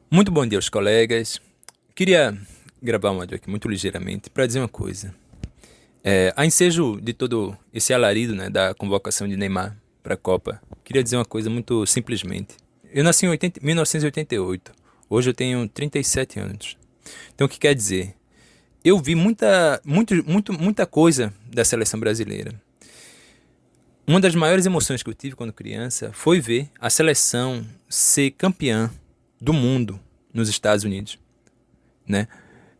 Muito bom dia aos colegas. Queria gravar um áudio aqui muito ligeiramente para dizer uma coisa. A ensejo de todo esse alarido, né, da convocação de Neymar para a Copa, queria dizer uma coisa muito simplesmente. Eu nasci em 1988. Hoje eu tenho 37 anos. Então o que quer dizer? Eu vi muita coisa da seleção brasileira. Uma das maiores emoções que eu tive quando criança foi ver a seleção ser campeã do mundo nos Estados Unidos, né?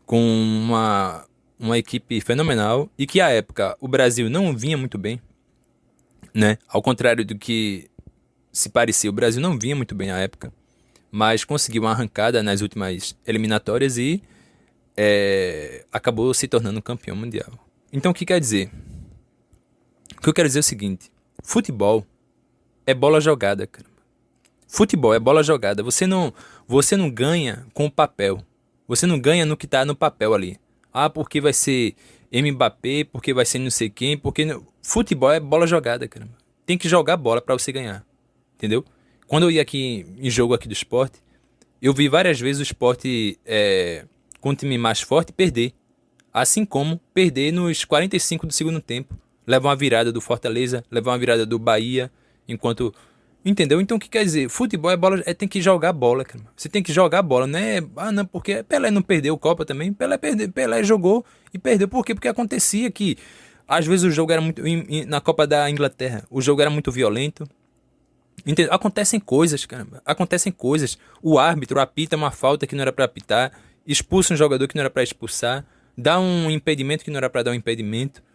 Com uma equipe fenomenal e que à época o Brasil não vinha muito bem, né? Ao contrário do que se parecia, o Brasil não vinha muito bem à época, mas conseguiu uma arrancada nas últimas eliminatórias e acabou se tornando campeão mundial. Então o que quer dizer? O que eu quero dizer é o seguinte: futebol é bola jogada, cara. Futebol é bola jogada. Você não ganha com o papel. Você não ganha no que tá no papel ali. Ah, porque vai ser Mbappé, porque vai ser não sei quem, porque futebol é bola jogada, cara. Tem que jogar bola pra você ganhar. Entendeu? Quando eu ia aqui em jogo aqui do esporte, eu vi várias vezes o esporte com o time mais forte perder. Assim como perder nos 45 do segundo tempo. Levar uma virada do Fortaleza, levar uma virada do Bahia, enquanto. Entendeu? Então o que quer dizer? Futebol é bola, tem que jogar bola, cara. Você tem que jogar bola, não é. Ah, não, porque Pelé não perdeu Copa também. Pelé jogou e perdeu. Por quê? Porque acontecia que às vezes o jogo era muito. Na Copa da Inglaterra, o jogo era muito violento. Entendeu? Acontecem coisas, caramba. Acontecem coisas. O árbitro apita uma falta que não era pra apitar, expulsa um jogador que não era pra expulsar, dá um impedimento que não era pra dar um impedimento.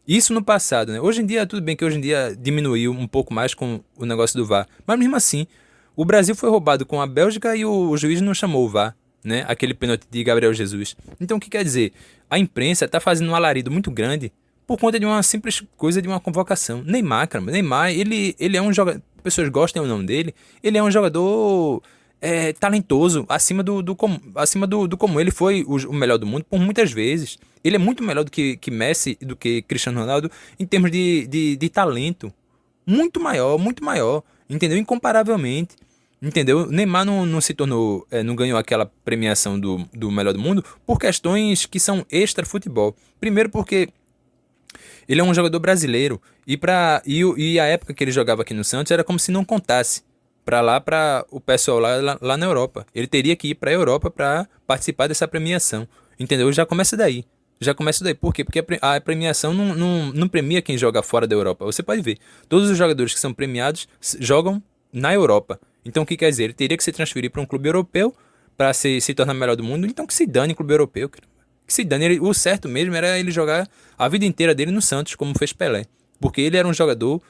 Isso no passado, né? Hoje em dia, tudo bem que hoje em dia diminuiu um pouco mais com o negócio do VAR. Mas mesmo assim, o Brasil foi roubado com a Bélgica e o juiz não chamou o VAR, né? Aquele pênalti de Gabriel Jesus. Então o que quer dizer? A imprensa tá fazendo um alarido muito grande por conta de uma simples coisa de uma convocação. Neymar, caramba, Neymar, ele é um jogador. Pessoas gostem ou não dele, ele é um jogador talentoso, acima do comum. Ele foi o melhor do mundo por muitas vezes. Ele é muito melhor do que Messi e do que Cristiano Ronaldo em termos de talento. Muito maior, muito maior. Entendeu? Incomparavelmente. Entendeu? Neymar não se tornou, não ganhou aquela premiação do melhor do mundo por questões que são extra-futebol. Primeiro porque ele é um jogador brasileiro e a época que ele jogava aqui no Santos era como se não contasse para o pessoal lá na Europa. Ele teria que ir para a Europa para participar dessa premiação. Entendeu? Já começa daí. Já começa daí. Por quê? Porque a premiação não premia quem joga fora da Europa. Você pode ver. Todos os jogadores que são premiados jogam na Europa. Então o que quer dizer? Ele teria que se transferir para um clube europeu para se tornar melhor do mundo. Então que se dane clube europeu, cara. Que se dane. O certo mesmo era ele jogar a vida inteira dele no Santos, como fez Pelé. Porque ele era um jogador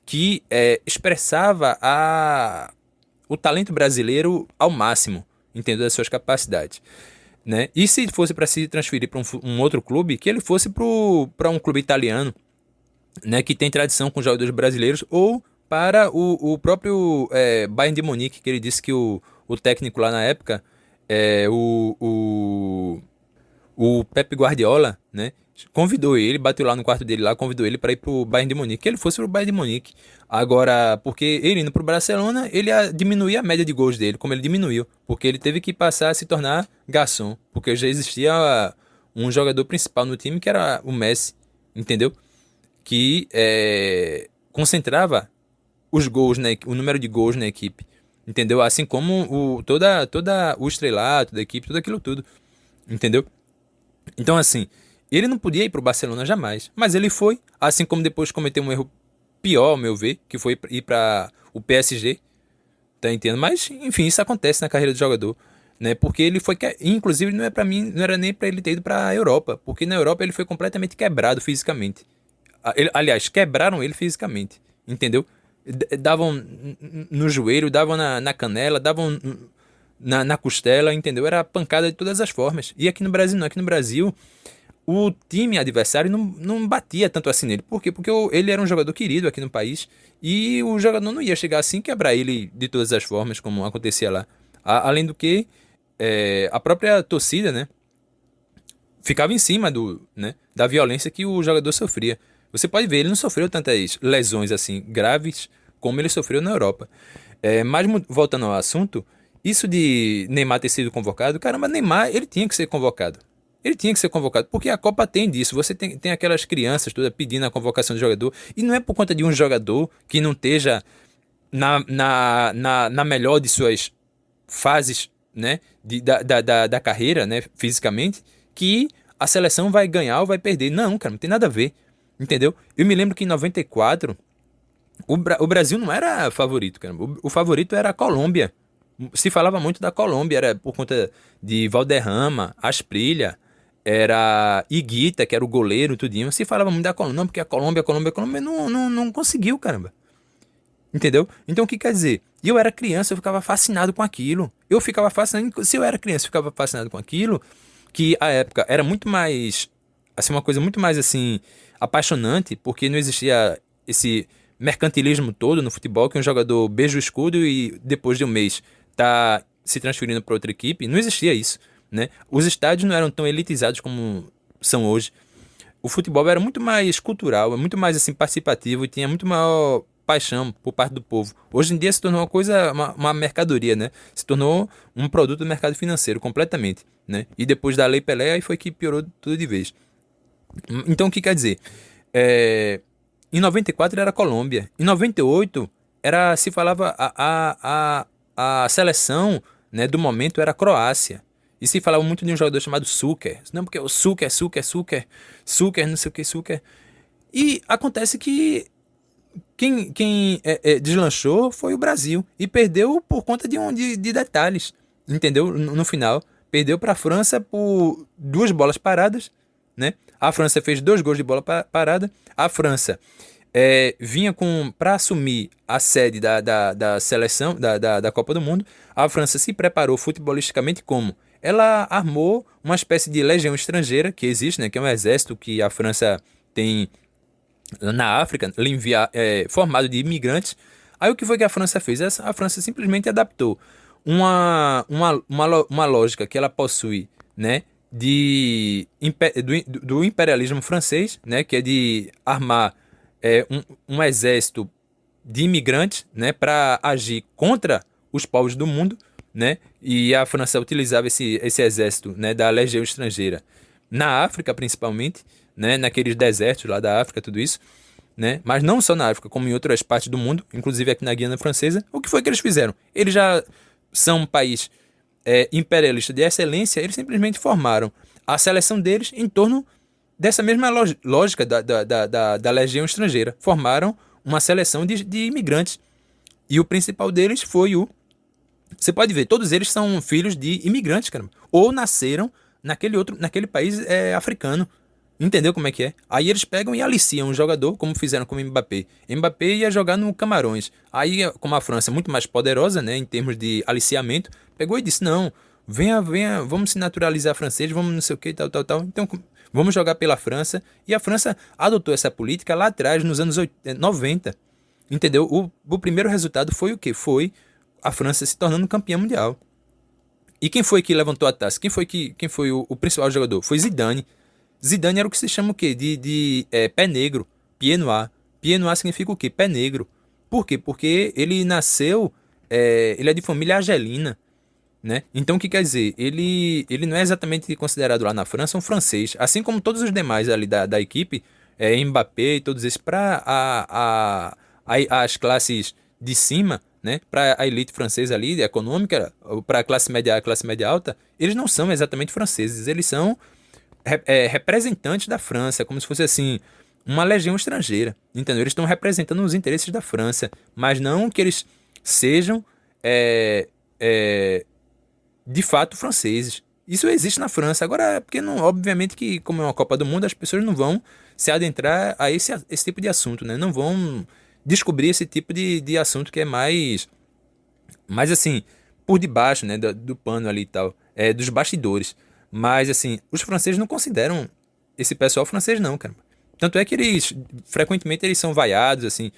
que expressava o talento brasileiro ao máximo, entendeu? Das suas capacidades. Né? E se fosse para se transferir para um outro clube, que ele fosse para um clube italiano, né, que tem tradição com jogadores brasileiros, ou para o próprio Bayern de Munique, que ele disse que o técnico lá na época, é, o, o, o Pep Guardiola, né? Convidou ele, bateu lá no quarto dele lá, convidou ele para ir pro Bayern de Munique, que ele fosse pro Bayern de Munique. Agora, porque ele indo pro Barcelona, ele ia diminuir a média de gols dele, como ele diminuiu, porque ele teve que passar a se tornar garçom, porque já existia um jogador principal no time que era o Messi, entendeu? Que concentrava os gols, né, o número de gols na equipe, entendeu? Assim como toda o estrelato da equipe, tudo aquilo tudo, entendeu? Então, assim, ele não podia ir para o Barcelona jamais, mas ele foi, assim como depois cometeu um erro pior, ao meu ver, que foi ir para o PSG, tá entendendo? Mas, enfim, isso acontece na carreira do jogador, né? Porque ele foi, inclusive, não é para mim, não era nem para ele ter ido para a Europa, porque na Europa ele foi completamente quebrado fisicamente. Aliás, quebraram ele fisicamente, entendeu? Davam no joelho, davam na canela, davam na costela, entendeu? Era pancada de todas as formas. E aqui no Brasil não. Aqui no Brasil, o time adversário não batia tanto assim nele. Por quê? Porque ele era um jogador querido aqui no país e o jogador não ia chegar assim e quebrar ele de todas as formas, como acontecia lá. Além do que, a própria torcida, né, ficava em cima da violência que o jogador sofria. Você pode ver, ele não sofreu tantas lesões assim graves como ele sofreu na Europa. Mas voltando ao assunto, Isso de Neymar ter sido convocado, caramba, Neymar, ele tinha que ser convocado. Ele tinha que ser convocado, porque a Copa tem disso. Você tem aquelas crianças todas pedindo a convocação do jogador, e não é por conta de um jogador que não esteja na melhor de suas fases, né, da carreira, né, fisicamente, que a seleção vai ganhar ou vai perder. Não, cara, não tem nada a ver, entendeu? Eu me lembro que em 94, o Brasil não era favorito, cara. O favorito era a Colômbia. Se falava muito da Colômbia, era por conta de Valderrama, Asprilla, era Higuita, que era o goleiro, tudinho. Se falava muito da Colômbia, não, porque a Colômbia não conseguiu, caramba. Entendeu? Então o que quer dizer? E eu era criança, eu ficava fascinado com aquilo. Eu ficava fascinado, se eu era criança, eu ficava fascinado com aquilo, que a época era muito mais, assim, uma coisa muito mais, assim, apaixonante, porque não existia esse mercantilismo todo no futebol, que um jogador beija o escudo e depois de um mês tá se transferindo para outra equipe. Não existia isso, né? Os estádios não eram tão elitizados como são hoje. O futebol era muito mais cultural, muito mais assim participativo e tinha muito maior paixão por parte do povo. Hoje em dia se tornou uma coisa, uma mercadoria, né? Se tornou um produto do mercado financeiro completamente, né? E depois da Lei Pelé aí foi que piorou tudo de vez. Então o que quer dizer? Em 94 era a Colômbia, em 98 era se falava a seleção, né, do momento era a Croácia. E se falava muito de um jogador chamado Suker. Não, porque o Suker, não sei o que, Suker. E acontece que quem deslanchou foi o Brasil. E perdeu por conta de detalhes. Entendeu? No final. Perdeu para a França por 2 bolas paradas. Né? A França fez 2 gols de bola parada. A França vinha para assumir a sede da seleção, da Copa do Mundo. A França se preparou futebolisticamente como? Ela armou uma espécie de legião estrangeira que existe, né? Que é um exército que a França tem na África, formado de imigrantes. Aí o que foi que a França fez? A França simplesmente adaptou uma lógica que ela possui, né, do imperialismo francês, né, que é de armar um exército de imigrantes, né, para agir contra os povos do mundo, né, e a França utilizava esse exército, né, da legião estrangeira na África principalmente, né, naqueles desertos lá da África, tudo isso, né, mas não só na África, como em outras partes do mundo, inclusive aqui na Guiana Francesa. O que foi que eles fizeram? Eles já são um país imperialista de excelência, eles simplesmente formaram a seleção deles em torno dessa mesma lógica da legião estrangeira. Formaram uma seleção de imigrantes. E o principal deles foi o... Você pode ver, todos eles são filhos de imigrantes, caramba. Ou nasceram naquele país africano. Entendeu como é que é? Aí eles pegam e aliciam um jogador, como fizeram com o Mbappé. Mbappé ia jogar no Camarões. Aí, como a França é muito mais poderosa, né, em termos de aliciamento, pegou e disse, não, venha, vamos se naturalizar francês, vamos não sei o que, tal. Então, vamos jogar pela França. E a França adotou essa política lá atrás, nos anos 90. Entendeu? O primeiro resultado foi o quê? Foi a França se tornando campeã mundial. E quem foi que levantou a taça? Quem foi o principal jogador? Foi Zidane. Zidane era o que se chama o quê? De pé negro, pied noir. Pied noir significa o quê? Pé negro. Por quê? Porque ele nasceu, ele é de família argelina, né? Então o que quer dizer? Ele não é exatamente considerado lá na França um francês, assim como todos os demais ali da equipe, Mbappé e todos esses, para as classes de cima, né? Para a elite francesa ali, econômica, para a classe média alta, eles não são exatamente franceses, eles são representantes da França, como se fosse assim, uma legião estrangeira, entendeu? Eles estão representando os interesses da França, mas não que eles sejam de fato franceses. Isso existe na França. Agora, porque não, obviamente que, como é uma Copa do Mundo, as pessoas não vão se adentrar a esse tipo de assunto, né? Não vão descobrir esse tipo de assunto que é mais assim, por debaixo, né, do pano ali e tal, dos bastidores. Mas, assim, os franceses não consideram esse pessoal francês, não, cara. Tanto é que frequentemente, eles são vaiados, assim,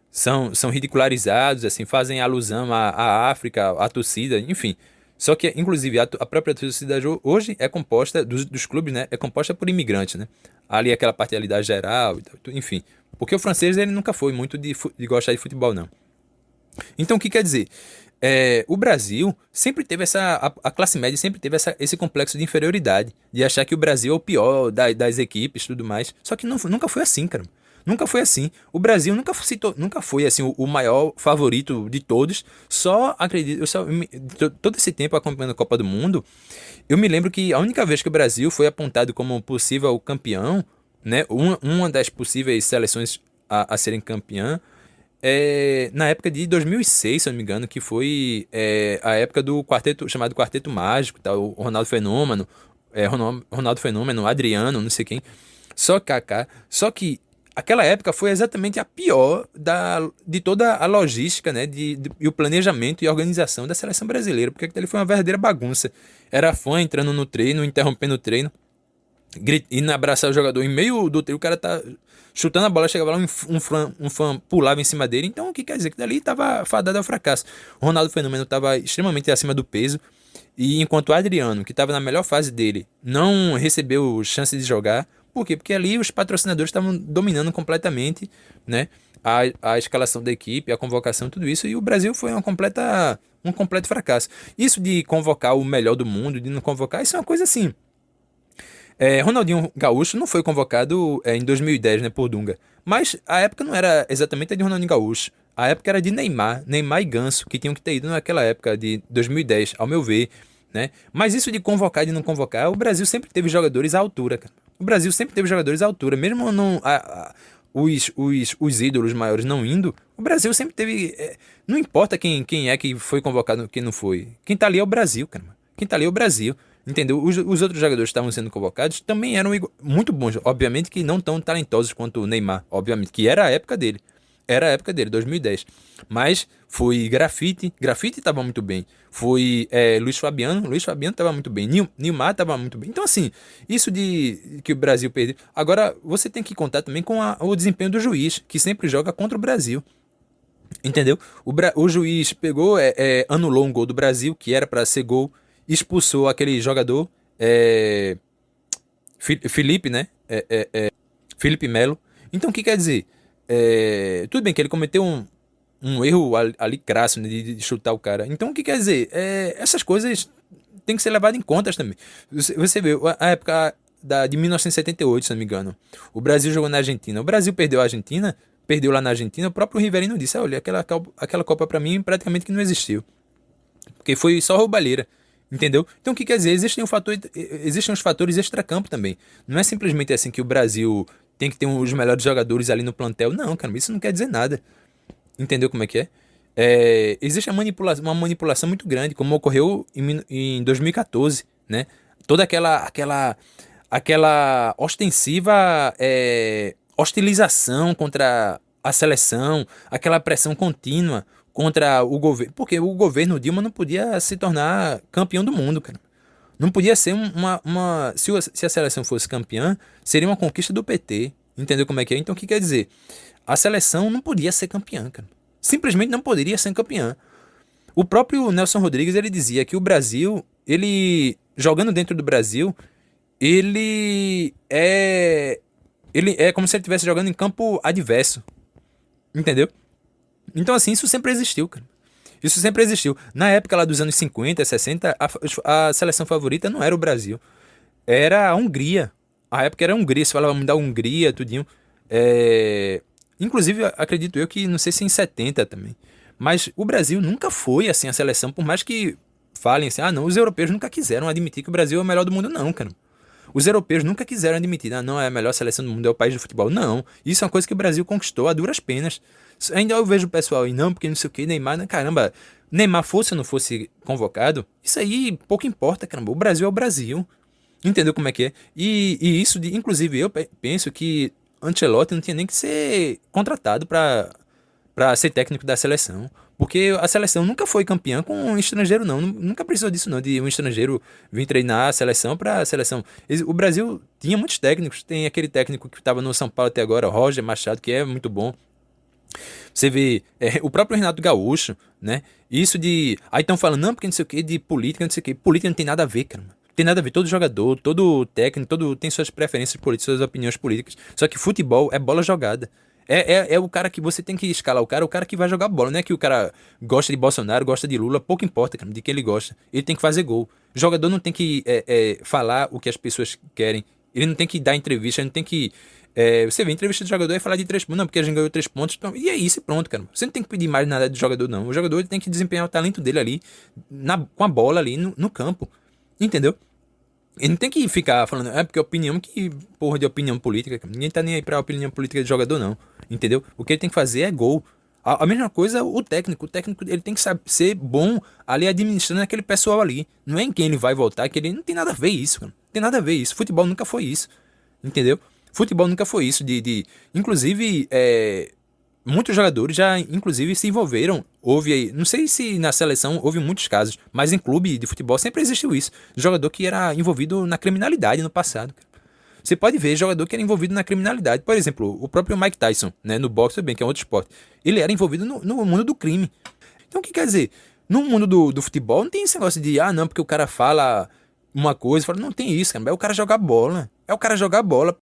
são ridicularizados, assim, fazem alusão à África, à torcida, enfim. Só que, inclusive, a própria torcida hoje é composta, dos clubes, né, é composta por imigrantes, né. Ali, aquela parte ali da geral, enfim. Porque o francês, ele nunca foi muito de gostar de futebol, não. Então, o que quer dizer? O Brasil sempre teve a classe média sempre teve esse complexo de inferioridade, de achar que o Brasil é o pior das equipes e tudo mais. Só que nunca foi assim, cara. Nunca foi assim. O Brasil nunca foi assim o maior favorito de todos. Só acredito, todo esse tempo acompanhando a Copa do Mundo, eu me lembro que a única vez que o Brasil foi apontado como possível campeão, né, uma das possíveis seleções a serem campeã, na época de 2006, se eu não me engano, que foi a época do quarteto, chamado Quarteto Mágico, tá? O Ronaldo Fenômeno, Ronaldo Fenômeno, Adriano, não sei quem, só Kaká. Só que aquela época foi exatamente a pior de toda a logística, né? E o planejamento e organização da seleção brasileira, porque aquilo ali foi uma verdadeira bagunça. Era fã entrando no treino, interrompendo o treino, indo abraçar o jogador em meio do treino, o cara tá chutando a bola, chegava lá, um fã pulava em cima dele. Então, o que quer dizer? Que dali tava fadado ao fracasso. O Ronaldo Fenômeno estava extremamente acima do peso, e enquanto o Adriano, que estava na melhor fase dele, não recebeu chance de jogar. Por quê? Porque ali os patrocinadores estavam dominando completamente, né, a escalação da equipe, a convocação, tudo isso, e o Brasil foi um completo fracasso. Isso de convocar o melhor do mundo, de não convocar, isso é uma coisa assim. Ronaldinho Gaúcho não foi convocado em 2010, né, por Dunga. Mas a época não era exatamente a de Ronaldinho Gaúcho. A época era de Neymar e Ganso, que tinham que ter ido naquela época de 2010, ao meu ver, né? Mas isso de convocar e de não convocar, o Brasil sempre teve jogadores à altura, cara. O Brasil sempre teve jogadores à altura, mesmo não, os ídolos maiores não indo, o Brasil sempre teve. Não importa quem é que foi convocado, quem não foi. Quem tá ali é o Brasil, cara. Quem tá ali é o Brasil. Entendeu? Os outros jogadores que estavam sendo convocados também eram muito bons. Obviamente que não tão talentosos quanto o Neymar. Obviamente que era a época dele. Era a época dele, 2010. Mas foi Grafite. Grafite estava muito bem. Foi Luiz Fabiano. Luiz Fabiano estava muito bem. Nilmar estava muito bem. Então, assim, isso de que o Brasil perdeu. Agora, você tem que contar também com o desempenho do juiz, que sempre joga contra o Brasil. Entendeu? O juiz pegou, anulou um gol do Brasil, que era para ser gol, expulsou aquele jogador, Felipe, né? Felipe Melo. Então, o que quer dizer? Tudo bem que ele cometeu um erro ali crasso, né, de chutar o cara. Então, o que quer dizer? Essas coisas têm que ser levadas em conta também. Você vê, a época de 1978, se não me engano, o Brasil jogou na Argentina. O Brasil perdeu a Argentina, perdeu lá na Argentina. O próprio Riverino disse: olha, aquela Copa pra mim praticamente que não existiu. Porque foi só roubalheira. Entendeu? Então o que quer dizer? Existem os fatores extracampo também. Não é simplesmente assim que o Brasil tem que ter os melhores jogadores ali no plantel. Não, cara, isso não quer dizer nada. Entendeu como é que é? Existe uma manipulação muito grande, como ocorreu em 2014, né? Toda aquela ostensiva hostilização contra a seleção, aquela pressão contínua contra o governo, porque o governo Dilma não podia se tornar campeão do mundo, cara. Não podia ser se a seleção fosse campeã, seria uma conquista do PT. Entendeu como é que é? Então o que quer dizer? A seleção não podia ser campeã, cara. Simplesmente não poderia ser campeã. O próprio Nelson Rodrigues, ele dizia que o Brasil, ele jogando dentro do Brasil, ele é como se ele estivesse jogando em campo adverso. Entendeu? Então, assim, isso sempre existiu, cara. Isso sempre existiu. Na época lá dos anos 50, 60, a seleção favorita não era o Brasil. Era a Hungria. A época era a Hungria. Se falava muito da Hungria, tudinho. Inclusive, acredito eu que, não sei se em 70 também. Mas o Brasil nunca foi, assim, a seleção, por mais que falem assim, não, os europeus nunca quiseram admitir que o Brasil é o melhor do mundo, não, cara. Os europeus nunca quiseram admitir, não, é a melhor seleção do mundo, é o país do futebol. Não, isso é uma coisa que o Brasil conquistou a duras penas. Ainda eu vejo o pessoal aí, não, porque não sei o que, Neymar, caramba, Neymar fosse ou não fosse convocado, isso aí pouco importa, caramba, o Brasil é o Brasil. Entendeu como é que é? E isso, inclusive, eu penso que Ancelotti não tinha nem que ser contratado para ser técnico da seleção. Porque a seleção nunca foi campeã com um estrangeiro, não. Nunca precisou disso, não. De um estrangeiro vir treinar a seleção para a seleção. O Brasil tinha muitos técnicos. Tem aquele técnico que estava no São Paulo até agora, Roger Machado, que é muito bom. Você vê o próprio Renato Gaúcho, né? Isso de. Aí estão falando, não, porque não sei o que, de política, não sei o que. Política não tem nada a ver, cara. Tem nada a ver. Todo jogador, todo técnico, todo tem suas preferências políticas, suas opiniões políticas. Só que futebol é bola jogada. É o cara que você tem que escalar o cara que vai jogar bola. Não é que o cara gosta de Bolsonaro, gosta de Lula, pouco importa, cara, de quem ele gosta. Ele tem que fazer gol. O jogador não tem que falar o que as pessoas querem. Ele não tem que dar entrevista, ele não tem que. Você vê entrevista do jogador e falar de 3 pontos. Não, porque a gente ganhou 3 pontos. Então, e é isso, e pronto, cara. Você não tem que pedir mais nada do jogador, não. O jogador ele tem que desempenhar o talento dele ali, com a bola ali no campo. Entendeu? Ele não tem que ficar falando, porque opinião, que porra de opinião política. Ninguém tá nem aí pra opinião política de jogador, não. Entendeu? O que ele tem que fazer é gol. A mesma coisa o técnico. O técnico ele tem que ser bom ali administrando aquele pessoal ali. Não é em quem ele vai voltar, que ele não tem nada a ver isso, cara. Não tem nada a ver isso. Futebol nunca foi isso. Entendeu? Futebol nunca foi isso. Inclusive, muitos jogadores já, inclusive, se envolveram. Houve aí, não sei se na seleção houve muitos casos, mas em clube de futebol sempre existiu isso. Jogador que era envolvido na criminalidade no passado. Você pode ver jogador que era envolvido na criminalidade. Por exemplo, o próprio Mike Tyson, né, no boxe, bem, que é outro esporte. Ele era envolvido no mundo do crime. Então, o que quer dizer? No mundo do futebol, não tem esse negócio de, não, porque o cara fala uma coisa, não tem isso, cara. É o cara jogar bola. É o cara jogar bola.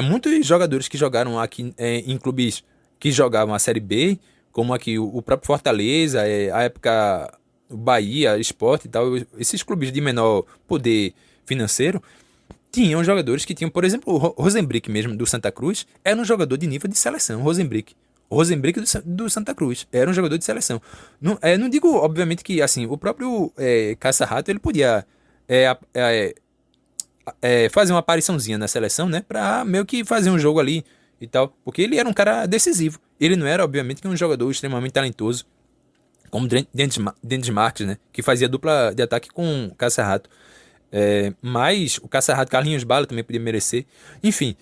Muitos jogadores que jogaram aqui em clubes que jogavam a Série B, como aqui o próprio Fortaleza, a época o Bahia, Sport e tal, esses clubes de menor poder financeiro, tinham jogadores que tinham, por exemplo, o Rosenbrick mesmo, do Santa Cruz, era um jogador de nível de seleção, Rosenbrick. O Rosenbrick do Santa Cruz era um jogador de seleção. Não digo, obviamente, que assim, o próprio Caça-Rato, ele podia fazer uma apariçãozinha na seleção, né? Pra meio que fazer um jogo ali e tal. Porque ele era um cara decisivo. Ele não era, obviamente, um jogador extremamente talentoso, como Denis Marques, né? Que fazia dupla de ataque com Caça-Rato. Mas o Caça-Rato, Carlinhos Bala também podia merecer. Enfim,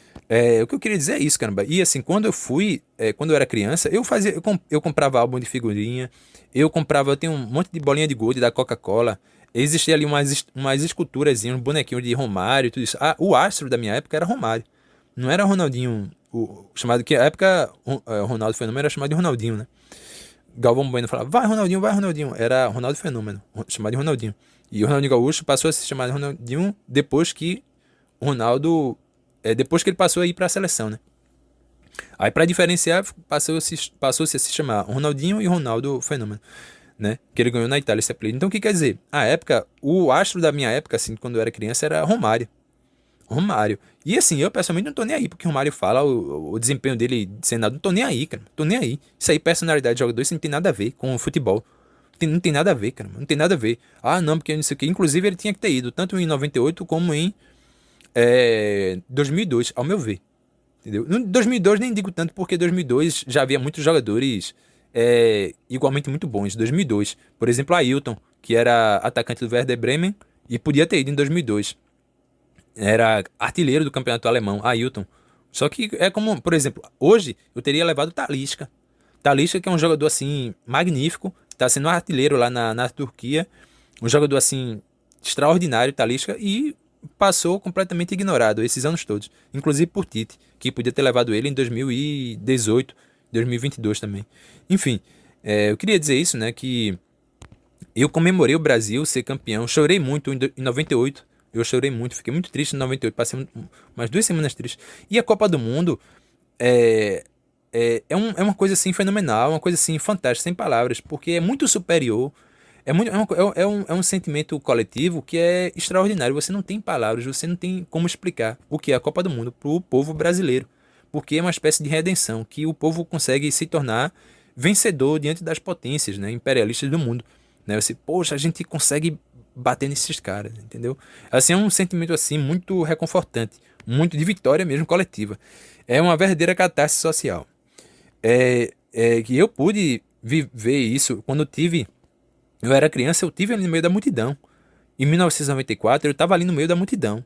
o que eu queria dizer é isso, caramba. E assim, quando eu era criança, eu comprava álbum de figurinha, eu tenho um monte de bolinha de gude da Coca-Cola. Existia ali umas esculturas, uns bonequinhos de Romário e tudo isso. O astro da minha época era Romário. Não era Ronaldinho, chamado que na época Ronaldo Fenômeno era chamado de Ronaldinho, né? Galvão Bueno falava, vai Ronaldinho, vai Ronaldinho. Era Ronaldo Fenômeno, chamado de Ronaldinho. E o Ronaldinho Gaúcho passou a se chamar de Ronaldinho depois que o Ronaldo. Depois que ele passou a ir para a seleção, né? Aí, para diferenciar, passou-se a se chamar Ronaldinho e Ronaldo Fenômeno, né? Que ele ganhou na Itália esse apelido. Então, o que quer dizer? A época, o astro da minha época, assim, quando eu era criança, era Romário. Romário. E assim, eu pessoalmente não tô nem aí porque o Romário fala, o desempenho dele de Senado, não tô nem aí, cara. Tô nem aí. Isso aí, personalidade de jogador, isso não tem nada a ver com o futebol. Não tem nada a ver, cara. Não tem nada a ver. Não, porque não sei o que. Inclusive, ele tinha que ter ido, tanto em 98 como em 2002, ao meu ver. Entendeu? No 2002 nem digo tanto, porque 2002 já havia muitos jogadores igualmente muito bons. 2002, por exemplo, Ailton, que era atacante do Werder Bremen e podia ter ido em 2002. Era artilheiro do campeonato alemão, Ailton. Só que é como, por exemplo, hoje eu teria levado Talisca. Talisca, que é um jogador assim magnífico, está sendo artilheiro lá na Turquia. Um jogador assim extraordinário, Talisca, e passou completamente ignorado esses anos todos. Inclusive por Tite, que podia ter levado ele em 2018, 2022 também. Enfim, eu queria dizer isso, né, que eu comemorei o Brasil ser campeão. Chorei muito em 98. Eu chorei muito, fiquei muito triste em 98. Passei umas 2 semanas tristes. E a Copa do Mundo é uma coisa assim fenomenal, uma coisa assim fantástica, sem palavras, porque é muito superior. É um sentimento coletivo que é extraordinário. Você não tem palavras, você não tem como explicar o que é a Copa do Mundo para o povo brasileiro. Porque é uma espécie de redenção, que o povo consegue se tornar vencedor diante das potências, né, imperialistas do mundo. Né? Você, poxa, a gente consegue bater nesses caras, entendeu? Assim, é um sentimento assim muito reconfortante, muito de vitória mesmo coletiva. É uma verdadeira catástrofe social. Que eu pude viver isso quando eu era criança, eu tive ali no meio da multidão. Em 1994, eu estava ali no meio da multidão,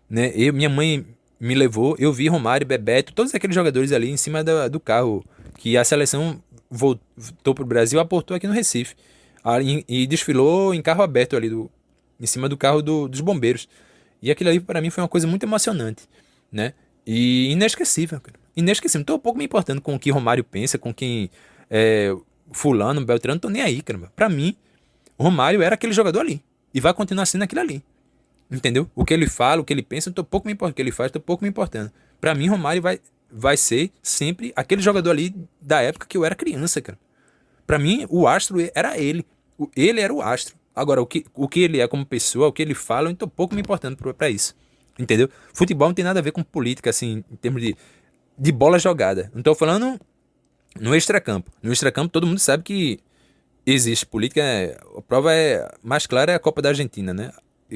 né? Minha mãe me levou, eu vi Romário, Bebeto, todos aqueles jogadores ali em cima do carro que a seleção voltou pro Brasil, aportou aqui no Recife. E desfilou em carro aberto ali, em cima do carro dos bombeiros. E aquilo ali para mim foi uma coisa muito emocionante, né? E inesquecível, cara. Inesquecível. Não tô um pouco me importando com o que Romário pensa, com quem fulano, Beltrano, tô nem aí, cara. Pra mim, Romário era aquele jogador ali. E vai continuar sendo aquele ali. Entendeu? O que ele fala, o que ele pensa, eu tô pouco me importando. O que ele faz, tô pouco me importando. Pra mim, Romário vai ser sempre aquele jogador ali da época que eu era criança, cara. Pra mim, o astro era ele. Ele era o astro. Agora, o que ele é como pessoa, o que ele fala, eu tô pouco me importando pra isso. Entendeu? Futebol não tem nada a ver com política, assim, em termos de bola jogada. Não tô falando no extracampo. No extracampo, todo mundo sabe que existe política. A prova mais clara é a Copa da Argentina, né?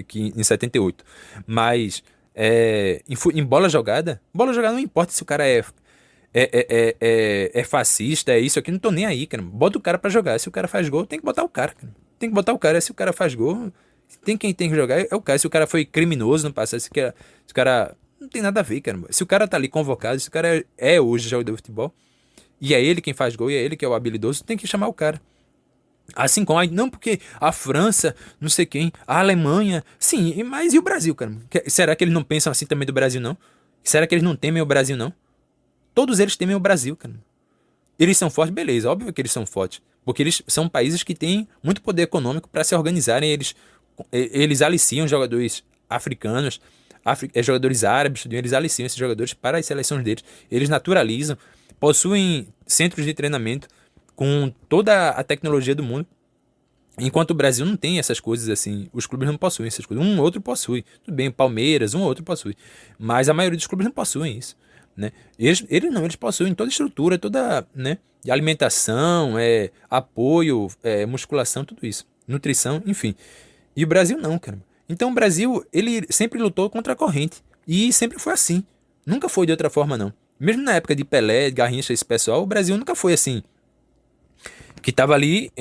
Que, em 78. Mas em bola jogada não importa se o cara é fascista, é isso aqui, não tô nem aí, cara. Bota o cara pra jogar. Se o cara faz gol, tem que botar o cara, cara. Tem que botar o cara. Se o cara faz gol, quem tem que jogar é o cara. Se o cara foi criminoso no passado, se o cara. Não tem nada a ver, cara. Se o cara tá ali convocado, se o cara é hoje jogador de futebol, e é ele quem faz gol, e é ele que é o habilidoso, tem que chamar o cara. Assim como, não porque a França, não sei quem, a Alemanha. Sim, mas e o Brasil, cara? Será que eles não pensam assim também do Brasil, não? Será que eles não temem o Brasil, não? Todos eles temem o Brasil, cara. Eles são fortes, beleza, óbvio que eles são fortes. Porque eles são países que têm muito poder econômico para se organizarem. Eles aliciam jogadores africanos, jogadores árabes, eles aliciam esses jogadores para as seleções deles. Eles naturalizam, possuem centros de treinamento com toda a tecnologia do mundo. Enquanto o Brasil não tem essas coisas assim, os clubes não possuem essas coisas. Um ou outro possui. Tudo bem, Palmeiras, um ou outro possui. Mas a maioria dos clubes não possuem isso, né? Eles não, eles possuem toda a estrutura, toda, né, de alimentação, apoio, musculação, tudo isso. Nutrição, enfim. E o Brasil não, cara. Então o Brasil, ele sempre lutou contra a corrente. E sempre foi assim. Nunca foi de outra forma, não. Mesmo na época de Pelé, Garrincha, esse pessoal, o Brasil nunca foi assim. Que tava ali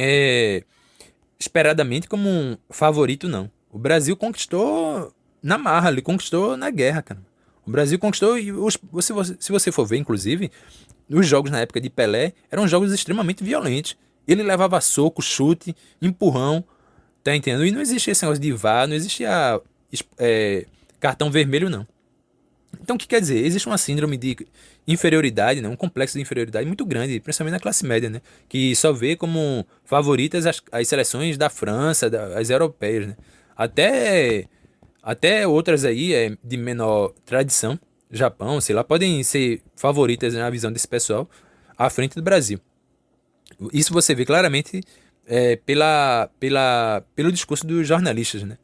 esperadamente como um favorito, não. O Brasil conquistou na marra, ele conquistou na guerra, cara. O Brasil conquistou e se você for ver, inclusive, os jogos na época de Pelé eram jogos extremamente violentos. Ele levava soco, chute, empurrão, tá entendendo? E não existia esse negócio de VAR, não existia cartão vermelho, não. Então, o que quer dizer? Existe uma síndrome de inferioridade, né? Um complexo de inferioridade muito grande, principalmente na classe média, né? Que só vê como favoritas as seleções da França, as europeias, né? Até, até outras aí de menor tradição, Japão, sei lá, podem ser favoritas na visão desse pessoal à frente do Brasil. Isso você vê claramente pelo discurso dos jornalistas, né?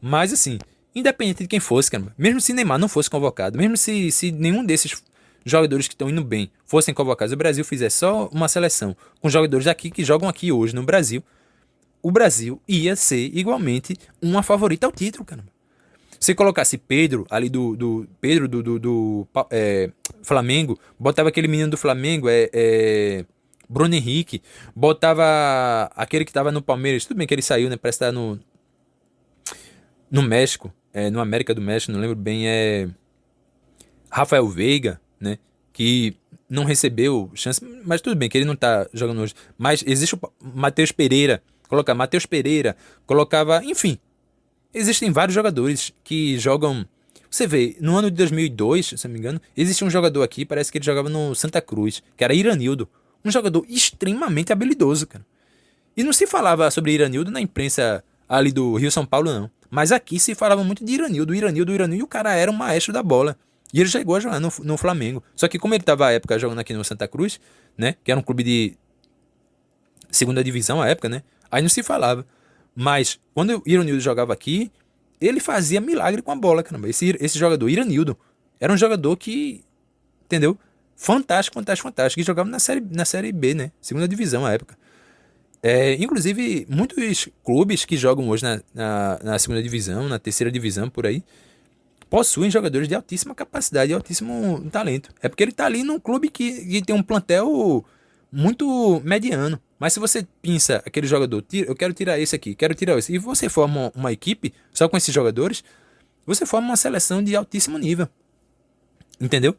Mas assim, independente de quem fosse, cara, mesmo se Neymar não fosse convocado, mesmo se nenhum desses jogadores que estão indo bem fossem convocados, o Brasil fizesse só uma seleção com jogadores daqui que jogam aqui hoje no Brasil, o Brasil ia ser igualmente uma favorita ao título, cara. Se colocasse Pedro ali Pedro Flamengo, botava aquele menino do Flamengo, Bruno Henrique, botava aquele que tava no Palmeiras, tudo bem que ele saiu, né, parece estar no México, no América do México, não lembro bem, Rafael Veiga, né, que não recebeu chance, mas tudo bem que ele não tá jogando hoje. Mas existe o Matheus Pereira, colocar Matheus Pereira, colocava, enfim, existem vários jogadores que jogam. Você vê, no ano de 2002, se não me engano, existia um jogador aqui, parece que ele jogava no Santa Cruz, que era Iranildo, um jogador extremamente habilidoso, cara. E não se falava sobre Iranildo na imprensa ali do Rio São Paulo, não. Mas aqui se falava muito de Iranildo, e o cara era um maestro da bola. E ele chegou a jogar no Flamengo. Só que como ele estava à época jogando aqui no Santa Cruz, né, que era um clube de segunda divisão à época, né, aí não se falava. Mas quando o Iranildo jogava aqui, ele fazia milagre com a bola, caramba. Esse jogador, Iranildo, era um jogador que, entendeu? Fantástico, fantástico, fantástico. E jogava na série B, né, segunda divisão à época. Inclusive, muitos clubes que jogam hoje na segunda divisão, na terceira divisão, por aí, possuem jogadores de altíssima capacidade e altíssimo talento. É porque ele tá ali num clube que tem um plantel muito mediano. Mas se você pensa aquele jogador, eu quero tirar esse aqui, quero tirar esse, e você forma uma equipe só com esses jogadores, você forma uma seleção de altíssimo nível. Entendeu?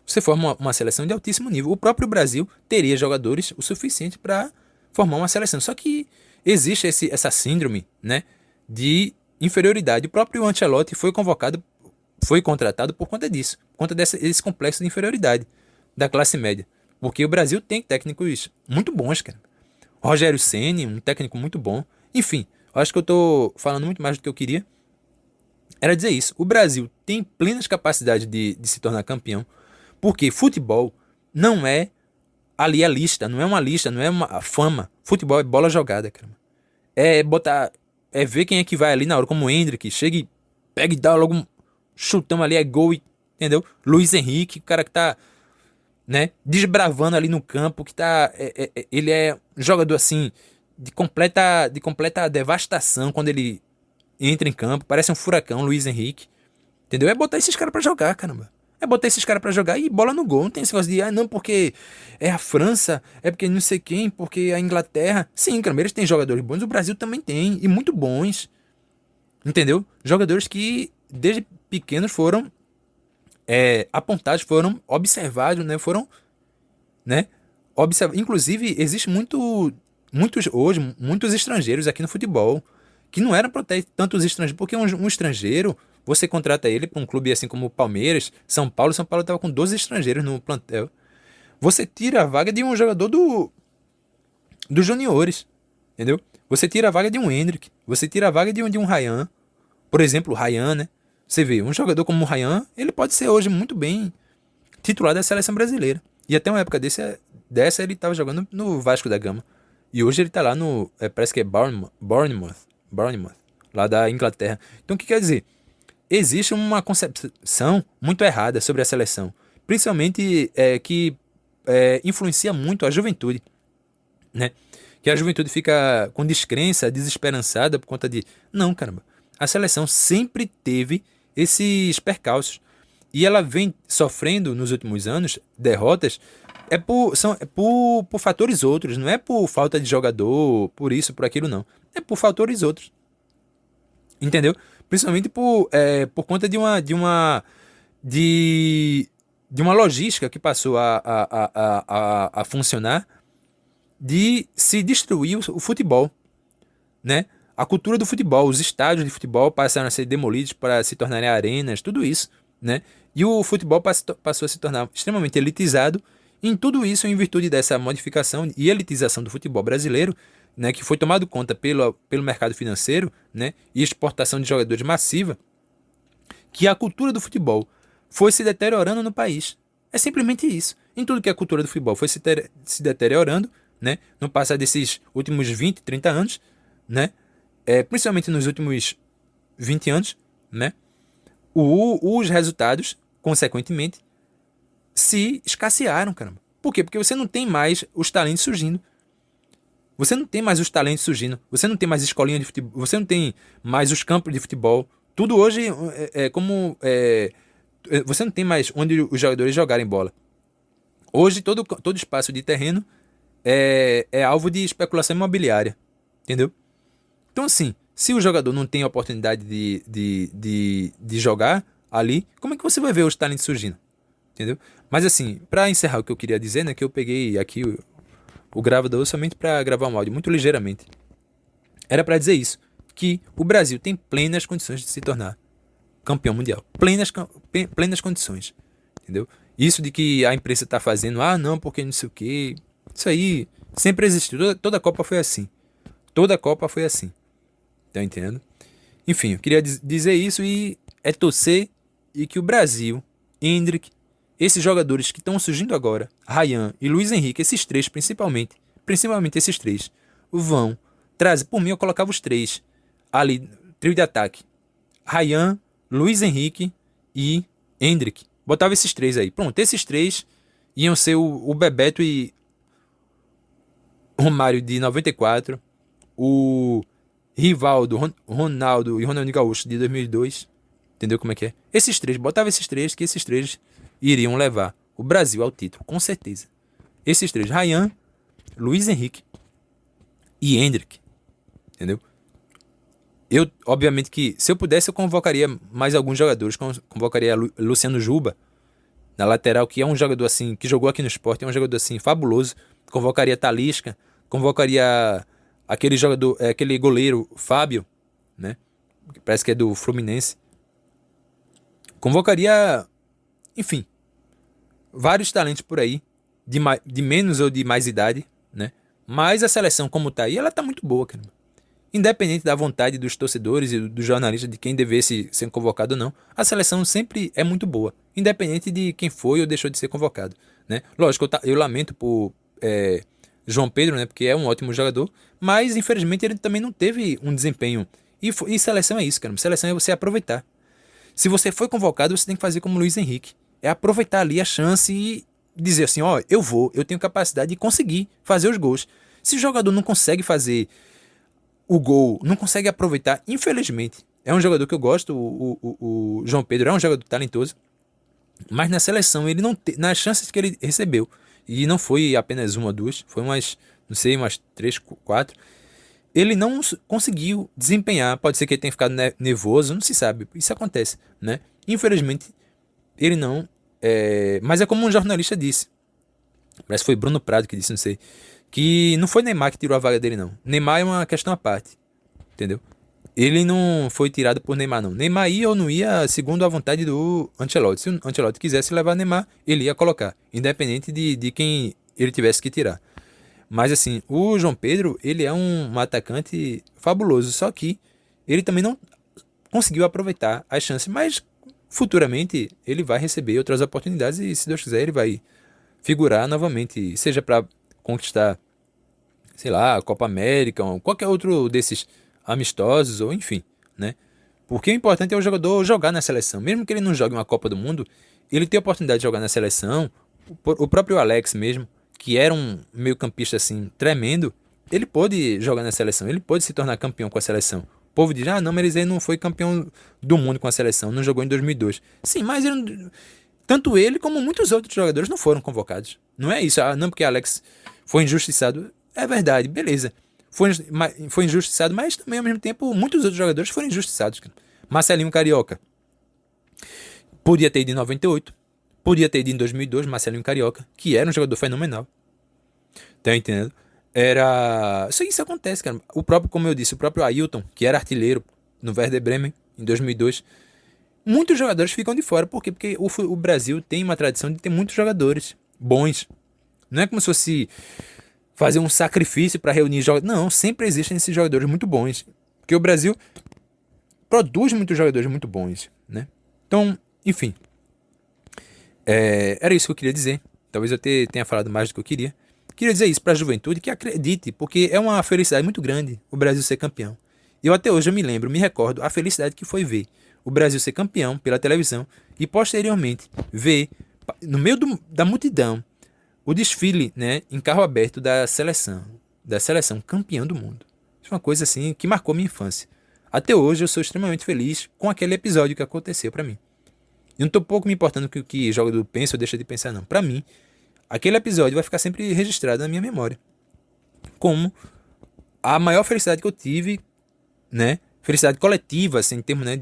Você forma uma seleção de altíssimo nível. O próprio Brasil teria jogadores o suficiente para formar uma seleção. Só que existe essa síndrome, né, de inferioridade. O próprio Ancelotti foi contratado por conta disso, por conta desse complexo de inferioridade da classe média. Porque o Brasil tem técnicos muito bons, cara. Rogério Ceni, um técnico muito bom. Enfim, eu acho que eu tô falando muito mais do que eu queria. Era dizer isso. O Brasil tem plenas capacidades de se tornar campeão, Porque futebol não é ali a lista, não é uma lista, não é uma fama. Futebol é bola jogada, cara. É botar, é ver quem é que vai ali na hora, como o Endrick, chega e pega e dá logo um chutão ali, é gol, entendeu? Luiz Henrique, o cara que tá, né, desbravando ali no campo, que tá, ele é um jogador assim, de completa devastação quando ele entra em campo, parece um furacão, Luiz Henrique, entendeu? É botar esses caras pra jogar, caramba. É botar esses caras pra jogar e bola no gol. Não tem esse negócio de, não, porque é a França, é porque não sei quem, porque a Inglaterra. Sim, caramba, eles têm jogadores bons, o Brasil também tem, e muito bons, entendeu? Jogadores que desde pequenos foram apontados, foram observados, né? Foram, né? Inclusive, existe muitos estrangeiros aqui no futebol que não eram para ter tantos estrangeiros, porque um estrangeiro, você contrata ele para um clube assim como o Palmeiras, São Paulo estava com 12 estrangeiros no plantel. Você tira a vaga de um jogador dos juniores, entendeu? Você tira a vaga de um Endrick, você tira a vaga de um Ryan, por exemplo, o Ryan, né? Você vê, um jogador como o Ryan, ele pode ser hoje muito bem titular da seleção brasileira. E até uma época dessa ele estava jogando no Vasco da Gama. E hoje ele tá lá no, parece que é Bournemouth, lá da Inglaterra. Então o que quer dizer? Existe uma concepção muito errada sobre a seleção. Principalmente que influencia muito a juventude, né? Que a juventude fica com descrença, desesperançada por conta de... Não, caramba. A seleção sempre teve esses percalços. E ela vem sofrendo nos últimos anos derrotas por fatores outros. Não é por falta de jogador, por isso, por aquilo, não. É por fatores outros. Entendeu? Principalmente por conta de uma logística que passou a funcionar de se destruir o futebol, né? A cultura do futebol, os estádios de futebol passaram a ser demolidos para se tornarem arenas, tudo isso, né? E o futebol passou a se tornar extremamente elitizado. Em tudo isso, em virtude dessa modificação e elitização do futebol brasileiro, né, que foi tomado conta pelo mercado financeiro, né, e exportação de jogadores massiva, que a cultura do futebol foi se deteriorando no país. É simplesmente isso. Em tudo que a cultura do futebol foi se deteriorando, né, no passar desses últimos 20, 30 anos, né, principalmente nos últimos 20 anos, né, os resultados, consequentemente, se escassearam, caramba. Por quê? Porque você não tem mais os talentos surgindo. Você não tem mais os talentos surgindo. Você não tem mais escolinha de futebol. Você não tem mais os campos de futebol. Tudo hoje você não tem mais onde os jogadores jogarem bola. Hoje todo espaço de terreno é alvo de especulação imobiliária. Entendeu? Então assim, se o jogador não tem a oportunidade de jogar ali, como é que você vai ver os talentos surgindo? Entendeu? Mas assim, pra encerrar o que eu queria dizer, né, que eu peguei aqui o gravador somente pra gravar um áudio muito ligeiramente. Era pra dizer isso, que o Brasil tem plenas condições de se tornar campeão mundial. Plenas condições, entendeu? Isso de que a imprensa tá fazendo, não, porque não sei o quê. Isso aí sempre existiu. Toda Copa foi assim. Toda Copa foi assim. Tá entendendo? Enfim, eu queria dizer isso e torcer e que o Brasil, Endrick, esses jogadores que estão surgindo agora, Ryan e Luiz Henrique, esses três principalmente esses três, vão trazer, por mim eu colocava os três ali, trio de ataque, Ryan, Luiz Henrique e Endrick, botava esses três aí, pronto, esses três iam ser o Bebeto e Romário de 94, o Rivaldo, Ronaldo e Ronaldinho Gaúcho de 2002, entendeu como é que é? Esses três, botava esses três, que esses três iriam levar o Brasil ao título, com certeza. Esses três, Ryan, Luiz Henrique e Endrick, entendeu? Eu, obviamente que, se eu pudesse, eu convocaria mais alguns jogadores, convocaria Luciano Juba, na lateral, que é um jogador assim, que jogou aqui no Sport, é um jogador assim, fabuloso. Convocaria Talisca, convocaria aquele jogador, aquele goleiro Fábio, né? Que parece que é do Fluminense. Convocaria, enfim, vários talentos por aí, de menos ou de mais idade, né? Mas a seleção como tá aí, ela tá muito boa, cara. Independente da vontade dos torcedores e dos jornalistas de quem devesse ser convocado ou não, a seleção sempre é muito boa, independente de quem foi ou deixou de ser convocado, né? Lógico, eu lamento por João Pedro, né? Porque é um ótimo jogador, mas infelizmente ele também não teve um desempenho. E seleção é isso, cara. Seleção é você aproveitar. Se você foi convocado, você tem que fazer como o Luiz Henrique. É aproveitar ali a chance e dizer assim, ó, eu tenho capacidade de conseguir fazer os gols. Se o jogador não consegue fazer o gol, não consegue aproveitar, infelizmente, é um jogador que eu gosto, o João Pedro é um jogador talentoso, mas na seleção, ele não nas chances que ele recebeu, e não foi apenas uma ou duas, foi umas, não sei, umas três, quatro, ele não conseguiu desempenhar, pode ser que ele tenha ficado nervoso, não se sabe, isso acontece, né? Infelizmente, ele não, mas é como um jornalista disse, parece que foi Bruno Prado que disse, não sei, que não foi Neymar que tirou a vaga dele, não. Neymar é uma questão à parte, entendeu? Ele não foi tirado por Neymar, não. Neymar ia ou não ia segundo a vontade do Ancelotti. Se o Ancelotti quisesse levar Neymar, ele ia colocar, independente de quem ele tivesse que tirar. Mas assim, o João Pedro, ele é um atacante fabuloso, só que ele também não conseguiu aproveitar as chances, mas futuramente ele vai receber outras oportunidades e, se Deus quiser, ele vai figurar novamente, seja para conquistar, sei lá, a Copa América, ou qualquer outro desses amistosos, ou enfim, né? Porque o importante é o jogador jogar na seleção. Mesmo que ele não jogue uma Copa do Mundo, ele tem a oportunidade de jogar na seleção. O próprio Alex mesmo, que era um meio-campista assim tremendo, ele pôde jogar na seleção, ele pôde se tornar campeão com a seleção. O povo diz, ah, não, mas ele não foi campeão do mundo com a seleção, não jogou em 2002. Sim, mas tanto ele como muitos outros jogadores não foram convocados. Não é isso, ah, não porque Alex foi injustiçado. É verdade, beleza. Foi injustiçado, mas também ao mesmo tempo muitos outros jogadores foram injustiçados. Cara. Marcelinho Carioca podia ter ido em 98, podia ter ido em 2002, Marcelinho Carioca, que era um jogador fenomenal. Tá entendendo? Isso acontece, cara. O próprio, como eu disse, o próprio Ailton, que era artilheiro no Werder Bremen em 2002, muitos jogadores ficam de fora. Por quê? Porque o Brasil tem uma tradição de ter muitos jogadores bons. Não é como se fosse fazer um sacrifício para reunir jogadores. Não, sempre existem esses jogadores muito bons. Porque o Brasil produz muitos jogadores muito bons, né? Então, enfim. Era isso que eu queria dizer. Talvez eu tenha falado mais do que eu queria. Queria dizer isso para a juventude, que acredite, porque é uma felicidade muito grande o Brasil ser campeão. Eu até hoje me recordo a felicidade que foi ver o Brasil ser campeão pela televisão e posteriormente ver no meio da multidão o desfile, né, em carro aberto da seleção campeã do mundo. Isso é uma coisa assim que marcou minha infância. Até hoje eu sou extremamente feliz com aquele episódio que aconteceu para mim. Eu não tô pouco me importando com o que jogador pensa ou deixa de pensar, não. Para mim, aquele episódio vai ficar sempre registrado na minha memória como a maior felicidade que eu tive, né? Felicidade coletiva, assim, em termos, né,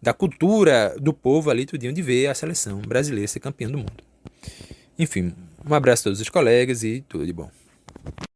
da cultura do povo ali, tudinho, de ver a seleção brasileira ser campeã do mundo. Enfim, um abraço a todos os colegas e tudo de bom.